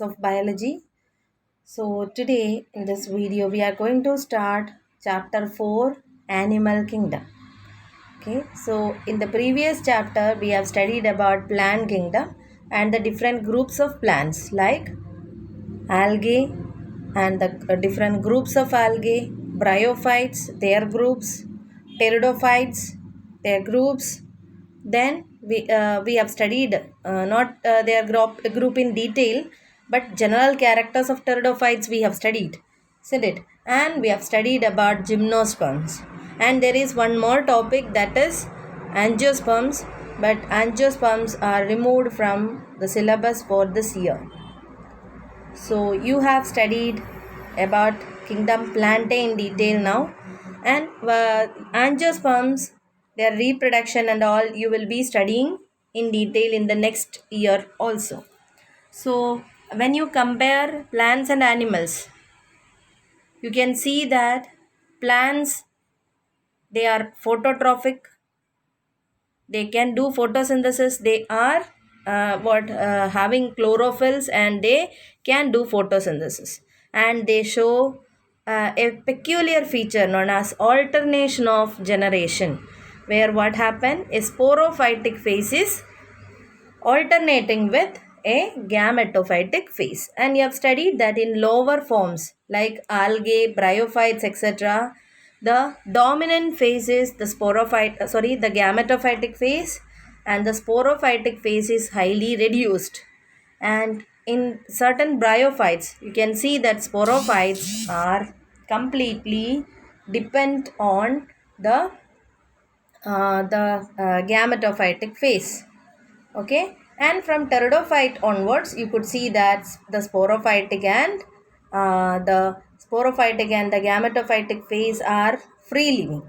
of biology. So today in this video we are going to start chapter 4, Animal Kingdom. Okay, so in the previous chapter we have studied about plant kingdom and the different groups of plants like algae and the different groups of algae, bryophytes, their groups, pteridophytes, their groups. Then we have studied not their group in detail, but general characters of pteridophytes we have studied, isn't it? And we have studied about gymnosperms. And there is one more topic, that is angiosperms, but angiosperms are removed from the syllabus for this year. So you have studied about kingdom Plantae in detail now, and angiosperms, their reproduction and all, you will be studying in detail in the next year also. So when you compare plants and animals, you can see that plants, they are phototrophic, they can do photosynthesis, they are having chlorophylls and they can do photosynthesis, and they show a peculiar feature known as alternation of generation, where what happen is sporophytic phase is alternating with a gametophytic phase. And you have studied that in lower forms like algae, bryophytes, etc., the dominant phase is the the gametophytic phase, and the sporophytic phase is highly reduced. And in certain bryophytes, you can see that sporophytes are completely depend on the gametophytic phase. Okay, and from pteridophyte onwards you could see that the sporophytic and the gametophytic phase are free living.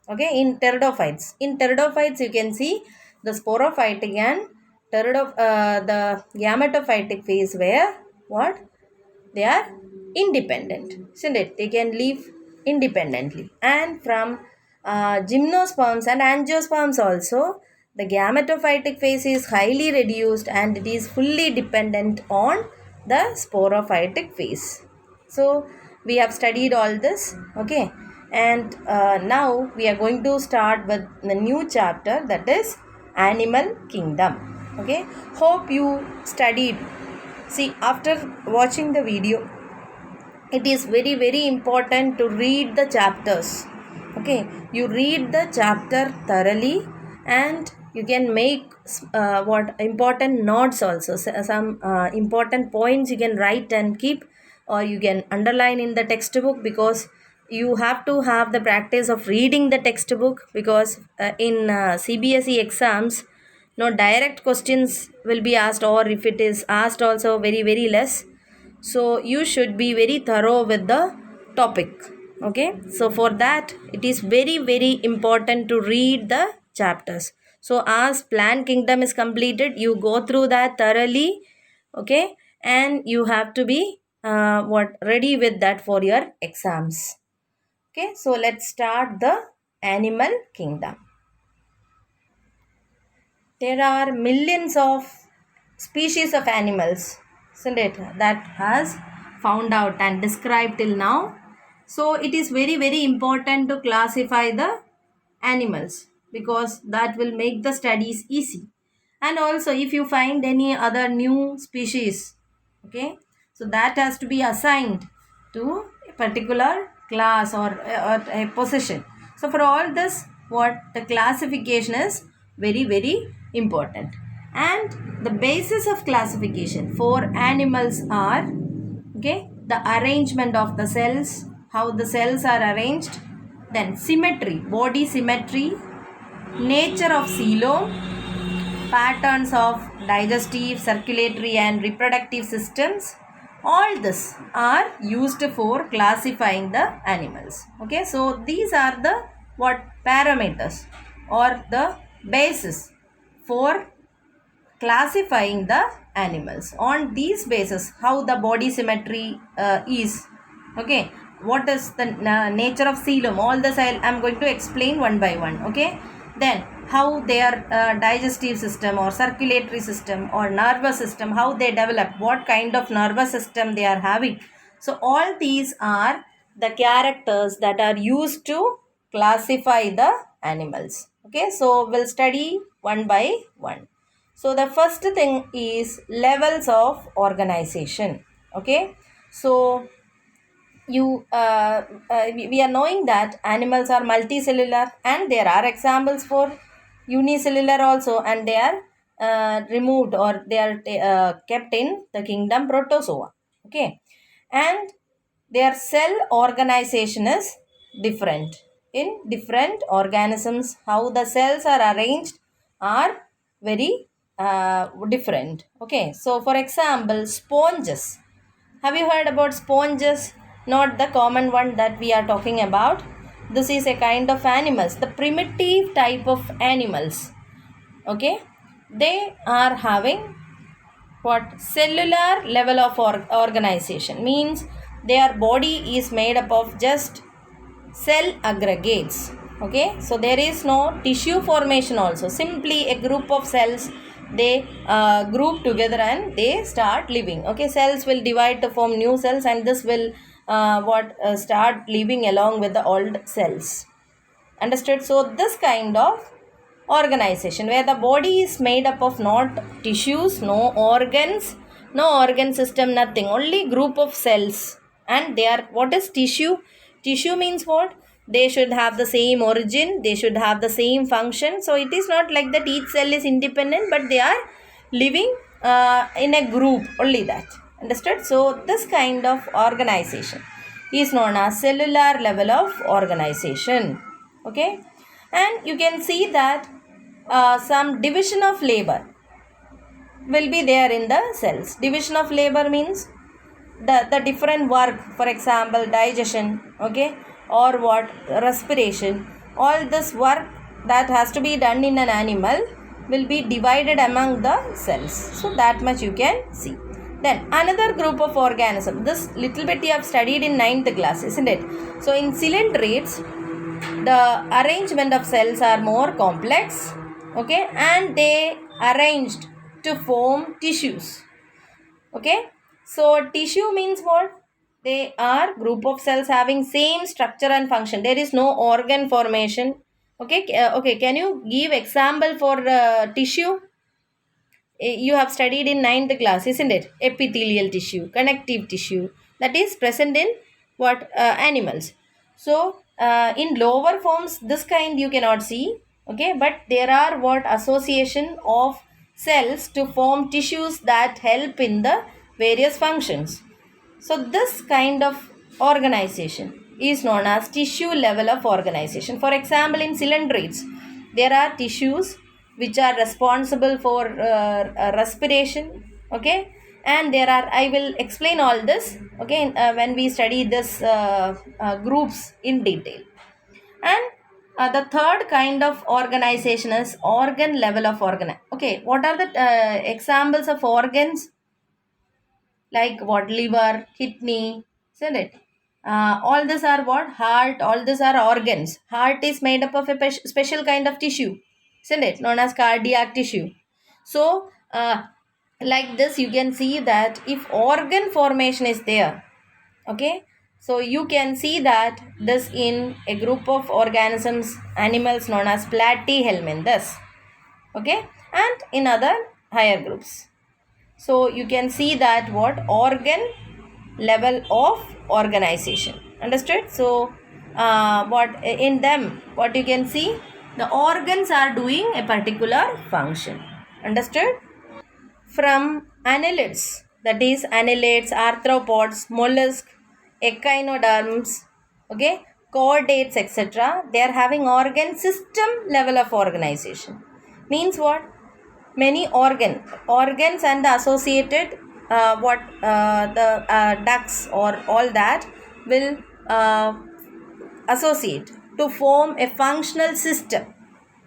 Okay, in pteridophytes you can see the sporophytic and the gametophytic phase where what they are independent, isn't it? They can live independently. And from gymnosperms and angiosperms also, the gametophytic phase is highly reduced and it is fully dependent on the sporophytic phase. So we have studied all this. Okay, and now we are going to start with the new chapter, that is Animal Kingdom. Okay, hope you studied. See, after watching the video, it is very very important to read the chapters. Okay, you read the chapter thoroughly, and you can make what important notes also. Some important points you can write and keep, or you can underline in the textbook, because you have to have the practice of reading the textbook, because in CBSE exams, no direct questions will be asked, or if it is asked also very very less. So you should be very thorough with the topic. Okay, so for that it is very very important to read the chapters. So as plant kingdom is completed, you go through that thoroughly. Okay, and you have to be ready with that for your exams. Okay, so let's start the animal kingdom. There are millions of species of animals, isn't it, that has found out and described till now. So it is very very important to classify the animals, because that will make the studies easy. And also if you find any other new species, okay, so that has to be assigned to a particular class or a position. So for all this, what the classification is very very important. And the basis of classification for animals are, okay, the arrangement of the cells, how the cells are arranged, then symmetry, body symmetry, nature of coelom, patterns of digestive, circulatory and reproductive systems. All this are used for classifying the animals. Okay, so these are the what parameters or the basis for classifying the animals. On these basis, how the body symmetry is. Okay, what is the nature of coelom, all this I am going to explain one by one. Okay, Then how their digestive system or circulatory system or nervous system, how they develop, what kind of nervous system they are having. So all these are the characters that are used to classify the animals. Okay, so we'll study one by one. So the first thing is levels of organization. Okay, so we are knowing that animals are multicellular, and there are examples for unicellular also, and they are removed, or they are kept in the kingdom protozoa. Okay, and their cell organization is different in different organisms. How the cells are arranged are very different. Okay, so for example, sponges. Have you heard about sponges? Not the common one that we are talking about. This is a kind of animals, the primitive type of animals. Okay, they are having what cellular level of organization, means their body is made up of just cell aggregates. Okay, so there is no tissue formation also, simply a group of cells, they group together and they start living. Okay, cells will divide to form new cells, and this will start living along with the old cells. Understood? So this kind of organization, where the body is made up of not tissues, no organs, no organ system, nothing, only group of cells. And they are, what is tissue? Tissue means what? They should have the same origin, they should have the same function. So it is not like that each cell is independent, but they are living in a group, only that. Understood? So this kind of organization is known as cellular level of organization. Okay, and you can see that some division of labor will be there in the cells. Division of labor means the different work, for example digestion, okay, or what, respiration, all this work that has to be done in an animal will be divided among the cells. So that much you can see. Then another group of organism, this little bit you have studied in 9th class, isn't it? So in ciliates, the arrangement of cells are more complex. Okay, and they arranged to form tissues. Okay, so tissue means what? They are group of cells having same structure and function. There is no organ formation. Okay, okay, can you give example for tissue? You have studied in 9th class, isn't it? Epithelial tissue, connective tissue, that is present in what, animals. So in lower forms this kind you cannot see. Okay, but there are what, association of cells to form tissues that help in the various functions. So this kind of organization is known as tissue level of organization. For example, in ciliates, there are tissues which are responsible for respiration. Okay, and there are, I will explain all this, okay, when we study this groups in detail. And the third kind of organization is organ level of okay, what are the examples of organs? Like what, liver, kidney, isn't it? All these are what, heart, all these are organs. Heart is made up of a special kind of tissue, isn't it, known as cardiac tissue. So like this you can see that if organ formation is there, okay, so you can see that this in a group of organisms, animals known as platyhelminthes. Okay, and in other higher groups. So you can see that what, organ level of organization. Understood? So what in them, what you can see, the organs are doing a particular function. Understood? From annelids, that is annelids, arthropods, mollusks, echinoderms, okay, chordates, etc., they are having organ system level of organization. Means what? Many organs and the associated the ducts or all that will associate to form a functional system.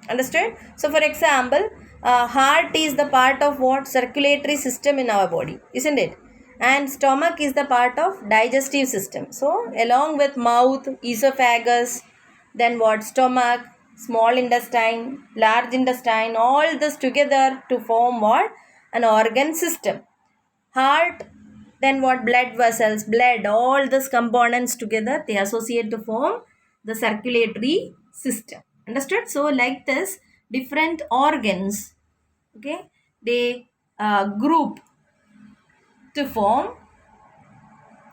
Understood? So for example, heart is the part of what, circulatory system in our body, isn't it? And stomach is the part of digestive system. So along with mouth, esophagus, then what, stomach, small intestine, large intestine, all this together to form what? An organ system. Heart, then what? Blood vessels, blood, all these components together, they associate to form the circulatory system. Understood? So like this, different organs, okay, they group to form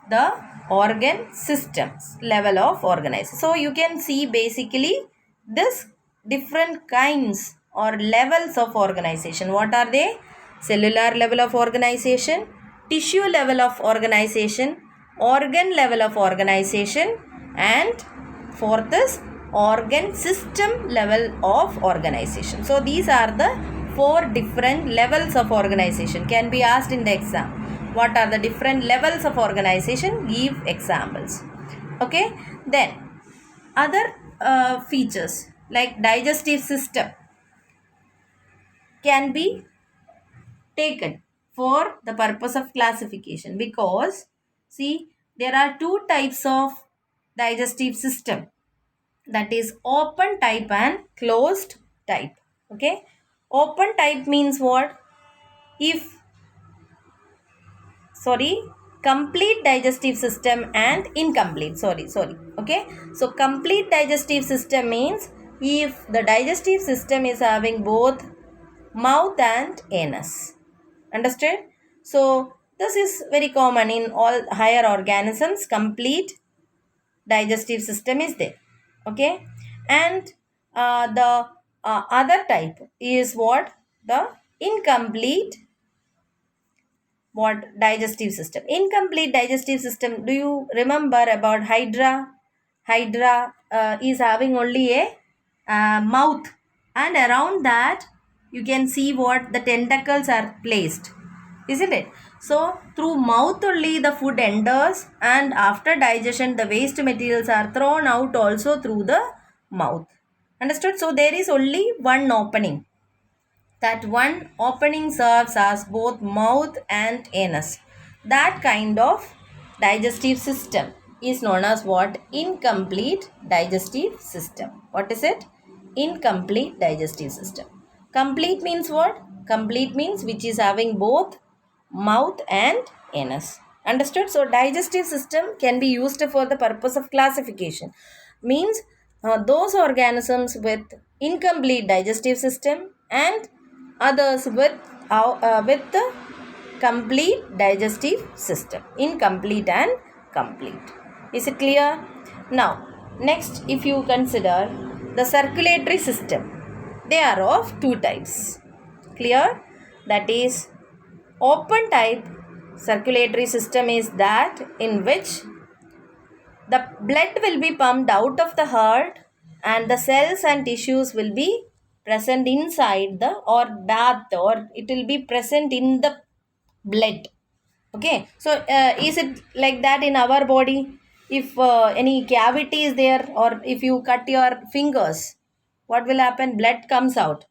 the organ systems level of organization. So you can see basically this different kinds or levels of organization. What are they? Cellular level of organization, tissue level of organization, organ level of organization, and fourth is organ system level of organization. So these are the four different levels of organization. Can be asked in the exam. What are the different levels of organization? Give examples. Okay. Then other features like digestive system can be taken for the purpose of classification, because see, there are two types of digestive system, that is open type and closed type. Okay. Open type means what? If complete digestive system and incomplete, okay. So complete digestive system means if the digestive system is having both mouth and anus. Understood? So this is very common in all higher organisms. Complete digestive system is there. Okay. And the other type is what? The incomplete digestive system. Incomplete digestive system. Do you remember about Hydra? Hydra is having only a mouth, and around that you can see what the tentacles are placed, isn't it? So through mouth only the food enters, and after digestion the waste materials are thrown out also through the mouth. Understood? So there is only one opening. That one opening serves as both mouth and anus. That kind of digestive system is known as what? Incomplete digestive system. What is it? Incomplete digestive system. Complete means what? Complete means which is having both mouth and anus. Understood? So digestive system can be used for the purpose of classification. Means those organisms with incomplete digestive system and others with the complete digestive system. Incomplete and complete. Is it clear? Now, next, if you consider the circulatory system, they are of two types. Clear? That is, open type circulatory system is that in which the blood will be pumped out of the heart and the cells and tissues will be present inside the or bath, or it will be present in the blood. Okay. So is it like that in our body? If any cavity is there, or if you cut your fingers, what will happen? Blood comes out.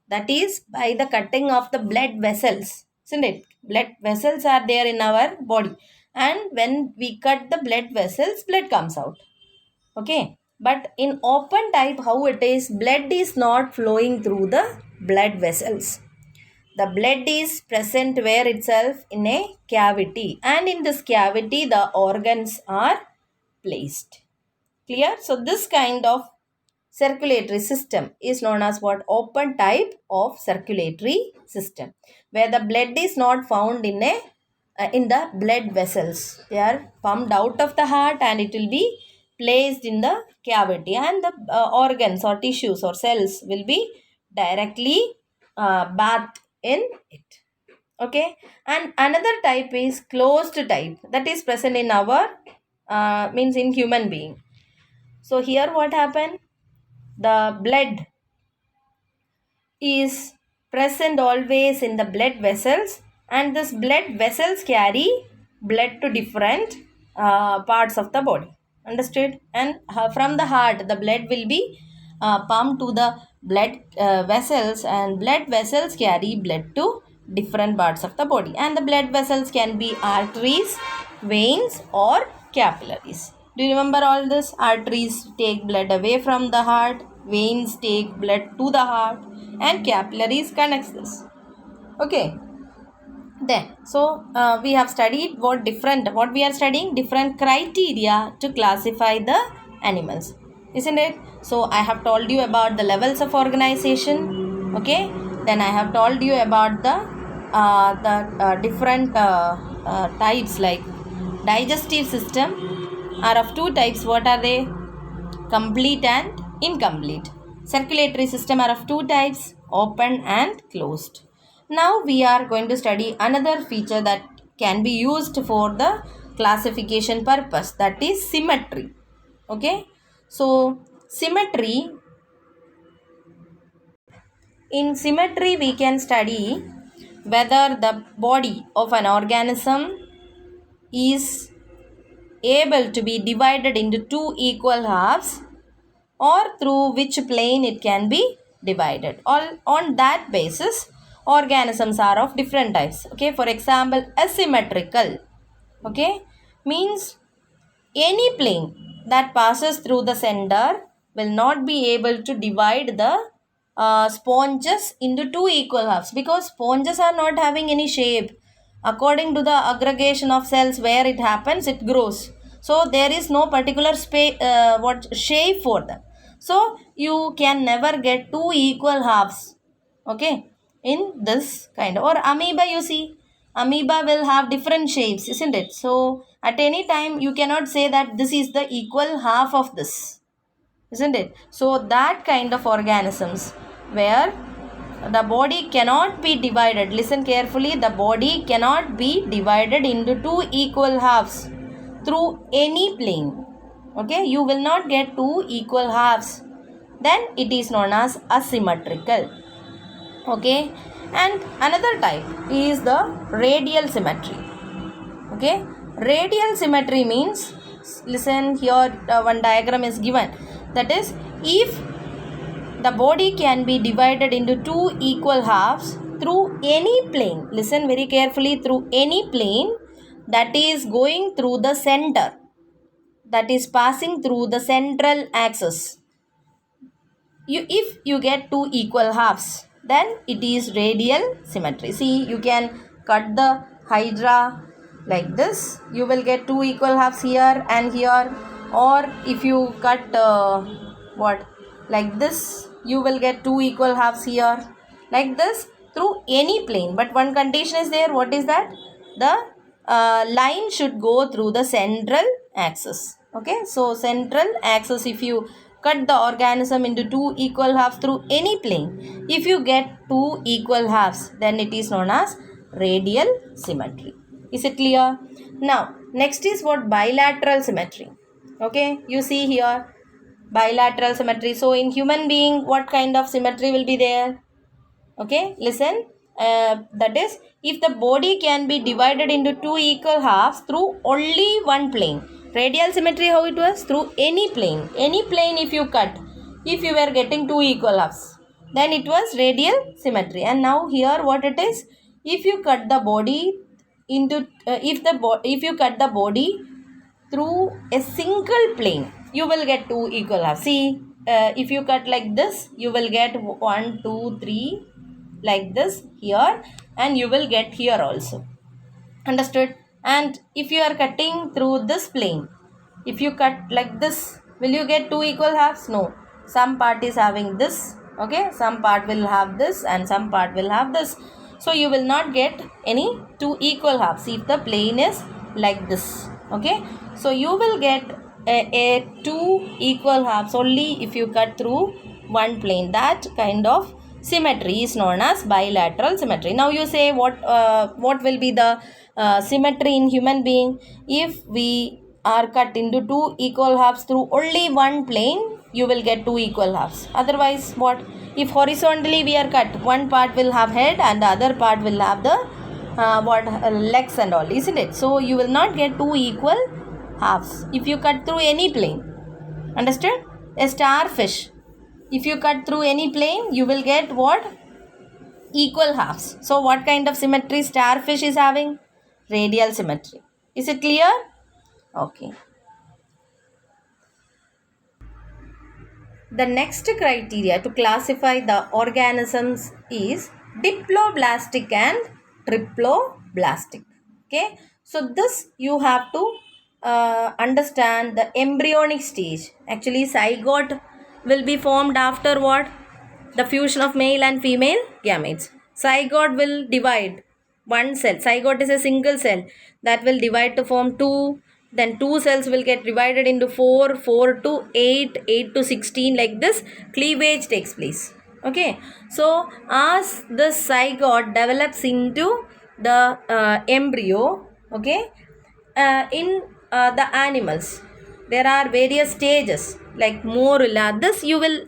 That is by the cutting of the blood vessels, isn't it? Blood vessels are there in our body, and when we cut the blood vessels, blood comes out. Okay. But in open type, how it is? Blood is not flowing through the blood vessels. The blood is present where itself? In a cavity, and in this cavity the organs are placed. Clear? So this kind of circulatory system is known as what? Open type of circulatory system, where the blood is not found in the blood vessels. They are pumped out of the heart and it will be placed in the cavity, and the organs or tissues or cells will be directly bathed in it. Okay. And another type is closed type, that is present in our means in human being. So here what happened? The blood is present always in the blood vessels, and this blood vessels carry blood to different parts of the body. Understood? And from the heart the blood will be pumped to the blood vessels, and blood vessels carry blood to different parts of the body, and the blood vessels can be arteries, veins, or capillaries. Do you remember all this? Arteries take blood away from the heart, veins take blood to the heart, and capillaries connects this. Okay. Then, so we have studied what we are studying different criteria to classify the animals, isn't it? So I have told you about the levels of organization. Okay. Then I have told you about the different types, like digestive system are of two types. What are they? Complete and incomplete. Circulatory system are of two types, open and closed. Now we are going to study another feature that can be used for the classification purpose, that is symmetry. Okay, so symmetry, in symmetry we can study whether the body of an organism is able to be divided into two equal halves, or through which plane it can be divided. All on that basis, organisms are of different types. Okay, for example, asymmetrical, okay, means any plane that passes through the center will not be able to divide the sponges into two equal halves, because sponges are not having any shape. According to the aggregation of cells where it happens, it grows. So there is no particular shape for them. So you can never get two equal halves. Okay, in this kind of, or amoeba, you see, amoeba will have different shapes, isn't it? So at any time you cannot say that this is the equal half of this, isn't it? So that kind of organisms where the body cannot be divided, listen carefully, the body cannot be divided into two equal halves through any plane. Okay, you will not get two equal halves, then it is known as asymmetrical. Okay, and another type is the radial symmetry. Okay, radial symmetry means, listen here, one diagram is given, that is, if the body can be divided into two equal halves through any plane, listen very carefully, through any plane that is going through the center, that is passing through the central axis, if you get two equal halves, then it is radial symmetry. See, you can cut the hydra like this, you will get two equal halves here and here, or if you cut like this, you will get two equal halves here, like this, through any plane. But one condition is there. What is that? The line should go through the central axis. Okay, so central axis, if you cut the organism into two equal halves through any plane, if you get two equal halves, then it is known as radial symmetry. Is it clear? Now next is what? Bilateral symmetry. Okay, you see here, bilateral symmetry. So in human being, what kind of symmetry will be there? Okay, listen, that is, if the body can be divided into two equal halves through only one plane. Radial symmetry, how it was? Through any plane. Any plane if you cut, if you were getting two equal halves, then it was radial symmetry. And now here what it is? If you cut the body into, if you cut the body through a single plane, you will get two equal halves. See, if you cut like this, you will get 1, 2, 3 like this here, and you will get here also. Understood? And if you are cutting through this plane, if you cut like this, will you get two equal halves? No. Some part is having this, okay, some part will have this, and some part will have this. So you will not get any two equal halves if the plane is like this. Okay, so you will get a two equal halves only if you cut through one plane. That kind of symmetry is known as bilateral symmetry. Now you say, what will be the symmetry in human being? If we are cut into two equal halves through only one plane, you will get two equal halves. Otherwise, what? If horizontally we are cut, one part will have head and the other part will have the legs and all, isn't it? So you will not get two equal halves if you cut through any plane. Understood? A starfish, if you cut through any plane, you will get what? Equal halves. So what kind of symmetry starfish is having? Radial symmetry. Is it clear? Okay. the next criteria to classify the organisms is diploblastic and triploblastic. Okay, so this you have to understand the embryonic stage. Actually, zygote will be formed after what? The fusion of male and female gametes. Zygote will divide one cell. Zygote is a single cell that will divide to form two. Then two cells will get divided into 4, 4 to 8, 8 to 16. Like this, cleavage takes place. Okay, so as the zygote develops into the embryo, okay, in the animals there are various stages like morula. This you will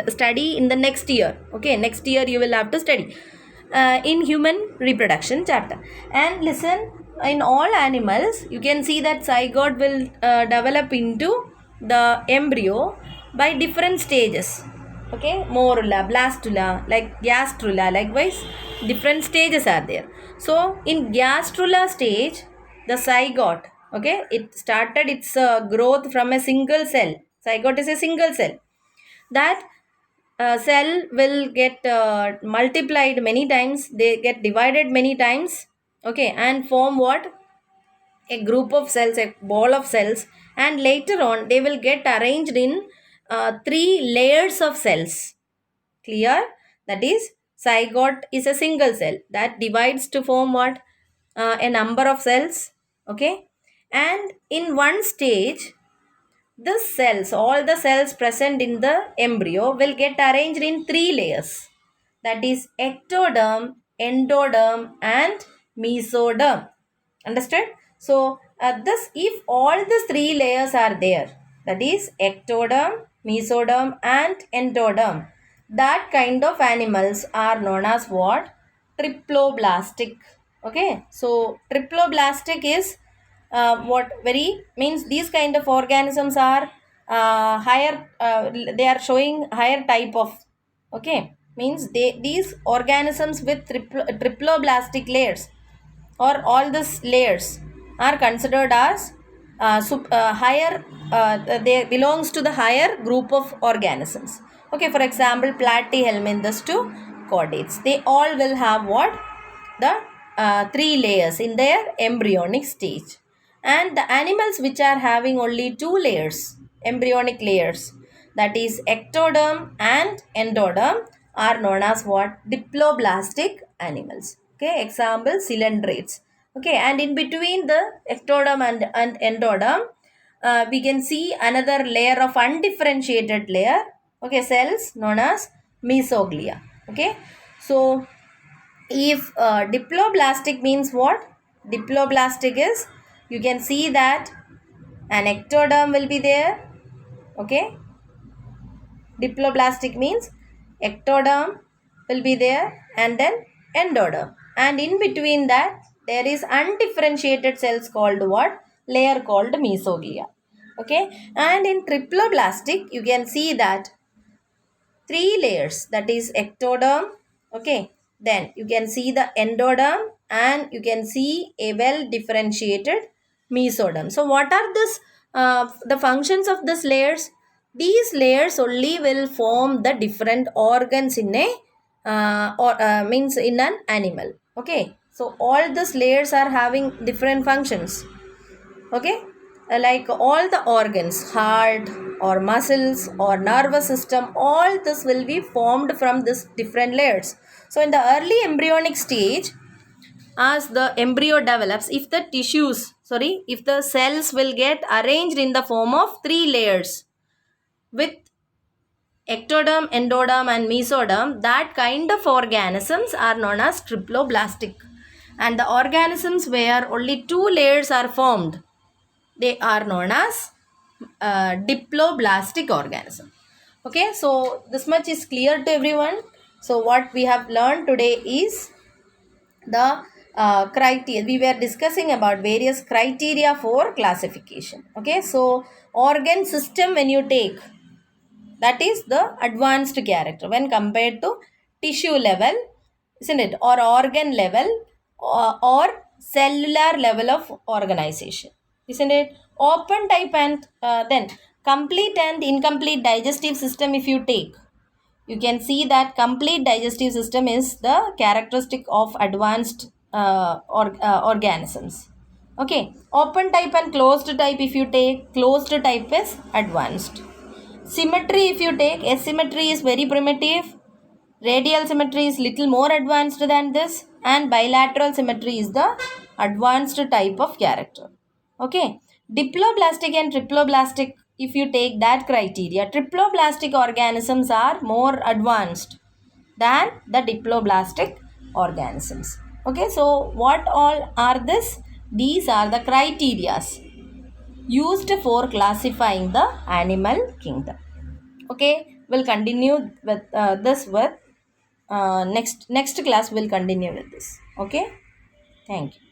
study in the next year. Okay, next year you will have to study in human reproduction chapter. And listen, in all animals you can see that zygote will develop into the embryo by different stages. Okay, morula, blastula, like gastrula, likewise different stages are there. So in gastrula stage, the zygote, okay, it started its growth from a single cell. Zygote is a single cell. That cell will get multiplied many times, they get divided many times, okay, and form what? A group of cells, a ball of cells, and later on they will get arranged in three layers of cells. Clear? That is, zygote is a single cell that divides to form what? A number of cells. Okay, and in one stage, the cells, all the cells present in the embryo will get arranged in three layers. That is ectoderm, endoderm, and mesoderm. Understood? So this, if all the three layers are there, that is ectoderm, mesoderm, and endoderm, that kind of animals are known as what? Triploblastic. Okay, so triploblastic is what very means these kind of organisms are higher, they are showing higher type of, okay, means these organisms with triploblastic layers or all these layers are considered as higher, they belongs to the higher group of organisms. Okay, for example, platyhelminthes to chordates, they all will have what? The three layers in their embryonic stage. And the animals which are having only two layers, embryonic layers, that is ectoderm and endoderm, are known as what? Diploblastic animals. Okay, example, coelentrates. Okay, and in between the ectoderm and endoderm, we can see another layer of undifferentiated layer, okay, cells known as mesoglia. Okay, so if diploblastic means what? Diploblastic is, you can see that an ectoderm will be there. Okay, diploblastic means ectoderm will be there and then endoderm, and in between that there is undifferentiated cells called what? Layer called mesoglia. Okay, and in triploblastic you can see that three layers, that is ectoderm, okay, then you can see the endoderm, and you can see a well differentiated mesoderm. So what are this the functions of these layers? These layers only will form the different organs in a or means in an animal. Okay, so all these layers are having different functions. Okay, like all the organs, heart or muscles or nervous system, all this will be formed from this different layers. So in the early embryonic stage, as the embryo develops, if the tissues, sorry, if the cells will get arranged in the form of three layers with ectoderm, endoderm, and mesoderm, that kind of organisms are known as triploblastic. And the organisms where only two layers are formed, they are known as diploblastic organism. Okay, so this much is clear to everyone. So what we have learned today is the criteria. We were discussing about various criteria for classification. Okay, so organ system, when you take, that is the advanced character when compared to tissue level, isn't it, or organ level, or cellular level of organization, isn't it? Open type and then complete and incomplete digestive system if you take, you can see that complete digestive system is the characteristic of advanced organisms. Okay, open type and closed type if you take, closed type is advanced. Symmetry if you take, asymmetry is very primitive, radial symmetry is little more advanced than this, and bilateral symmetry is the advanced type of character. Okay, diploblastic and triploblastic, if you take that criteria, triploblastic organisms are more advanced than the diploblastic organisms. Okay, so what all are this? These are the criterias used for classifying the animal kingdom. Okay, we'll continue with this with next class. We'll continue with this. Okay, thank you.